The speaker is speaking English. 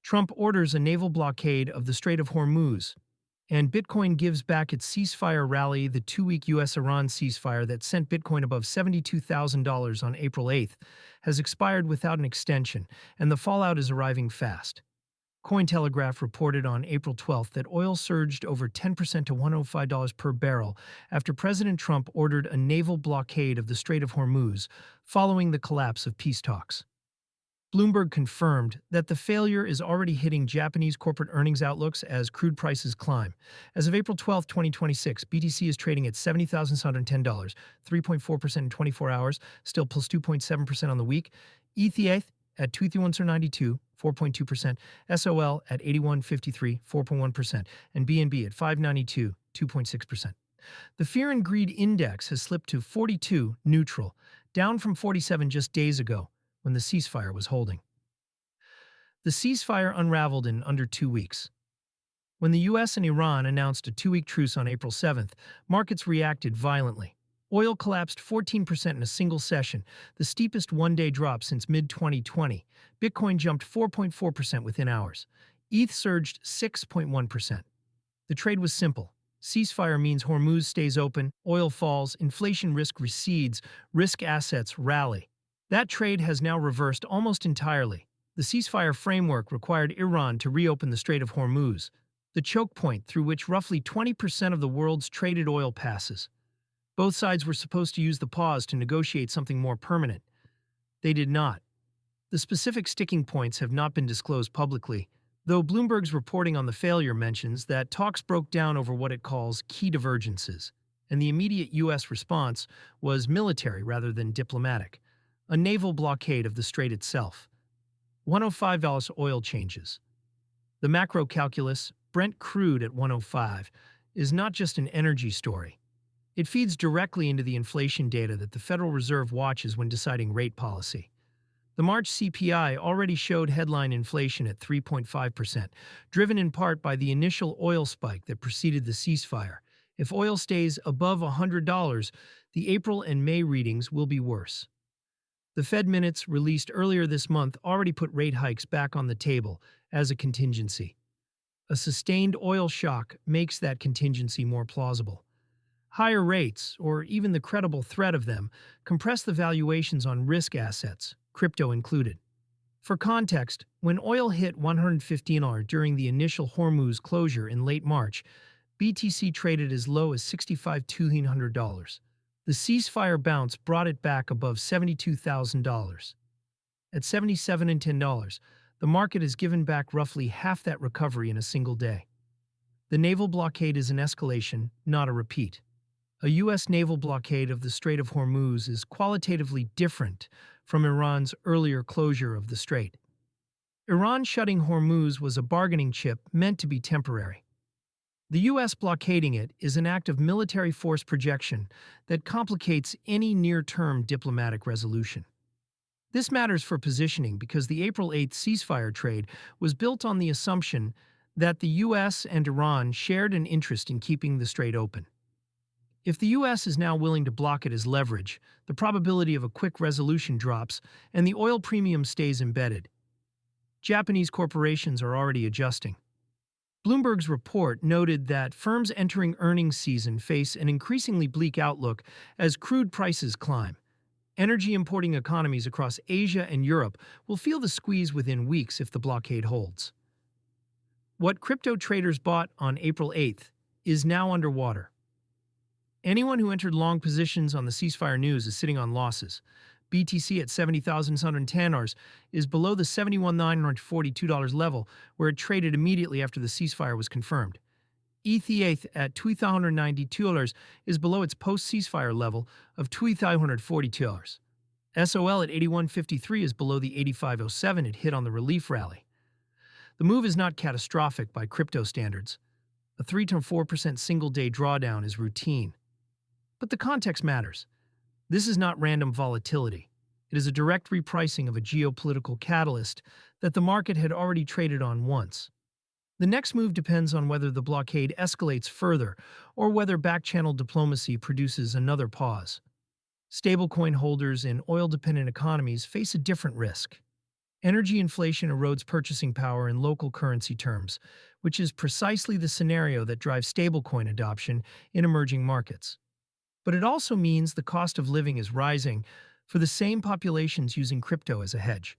Trump orders a naval blockade of the Strait of Hormuz, and Bitcoin gives back its ceasefire rally. The two-week U.S.-Iran ceasefire that sent Bitcoin above $72,000 on April 8th has expired without an extension, and the fallout is arriving fast. Cointelegraph reported on April 12th that oil surged over 10% to $105 per barrel after President Trump ordered a naval blockade of the Strait of Hormuz following the collapse of peace talks. Bloomberg confirmed that the failure is already hitting Japanese corporate earnings outlooks as crude prices climb. As of April 12, 2026, BTC is trading at $70,710, 3.4% in 24 hours, still plus 2.7% on the week. ETH at 231.92, 4.2%, SOL at 81.53, 4.1%, and BNB at 592, 2.6%. The Fear and Greed Index has slipped to 42, neutral, down from 47 just days ago, when the ceasefire was holding. The ceasefire unraveled in under 2 weeks. When the U.S. and Iran announced a 2-week truce on April 7th, markets reacted violently. Oil collapsed 14% in a single session, the steepest one-day drop since mid-2020. Bitcoin jumped 4.4% within hours. ETH surged 6.1%. The trade was simple. Ceasefire means Hormuz stays open, oil falls, inflation risk recedes, risk assets rally. That trade has now reversed almost entirely. The ceasefire framework required Iran to reopen the Strait of Hormuz, the choke point through which roughly 20% of the world's traded oil passes. Both sides were supposed to use the pause to negotiate something more permanent. They did not. The specific sticking points have not been disclosed publicly, though Bloomberg's reporting on the failure mentions that talks broke down over what it calls key divergences, and the immediate U.S. response was military rather than diplomatic. A naval blockade of the strait itself. $105 oil changes. The macro calculus, Brent crude at 105, is not just an energy story. It feeds directly into the inflation data that the Federal Reserve watches when deciding rate policy. The March CPI already showed headline inflation at 3.5%, driven in part by the initial oil spike that preceded the ceasefire. If oil stays above $100, the April and May readings will be worse. The Fed minutes released earlier this month already put rate hikes back on the table as a contingency. A sustained oil shock makes that contingency more plausible. Higher rates, or even the credible threat of them, compress the valuations on risk assets, crypto included. For context, when oil hit $115 during the initial Hormuz closure in late March, BTC traded as low as $65,200. The ceasefire bounce brought it back above $72,000. At $77.10, the market has given back roughly half that recovery in a single day. The naval blockade is an escalation, not a repeat. A U.S. naval blockade of the Strait of Hormuz is qualitatively different from Iran's earlier closure of the strait. Iran shutting Hormuz was a bargaining chip meant to be temporary. The U.S. blockading it is an act of military force projection that complicates any near-term diplomatic resolution. This matters for positioning because the April 8th ceasefire trade was built on the assumption that the U.S. and Iran shared an interest in keeping the strait open. If the U.S. is now willing to block it as leverage, the probability of a quick resolution drops and the oil premium stays embedded. Japanese corporations are already adjusting. Bloomberg's report noted that firms entering earnings season face an increasingly bleak outlook as crude prices climb. Energy importing economies across Asia and Europe will feel the squeeze within weeks if the blockade holds. What crypto traders bought on April 8th is now underwater. Anyone who entered long positions on the ceasefire news is sitting on losses. BTC at $70,710 is below the $71,942 level, where it traded immediately after the ceasefire was confirmed. ETH at $2,292 is below its post-ceasefire level of $2,542. SOL at 81.53 is below the 85.07 it hit on the relief rally. The move is not catastrophic by crypto standards. A 3 to 4% single-day drawdown is routine. But the context matters. This is not random volatility. It is a direct repricing of a geopolitical catalyst that the market had already traded on once. The next move depends on whether the blockade escalates further or whether back-channel diplomacy produces another pause. Stablecoin holders in oil-dependent economies face a different risk. Energy inflation erodes purchasing power in local currency terms, which is precisely the scenario that drives stablecoin adoption in emerging markets. But it also means the cost of living is rising for the same populations using crypto as a hedge.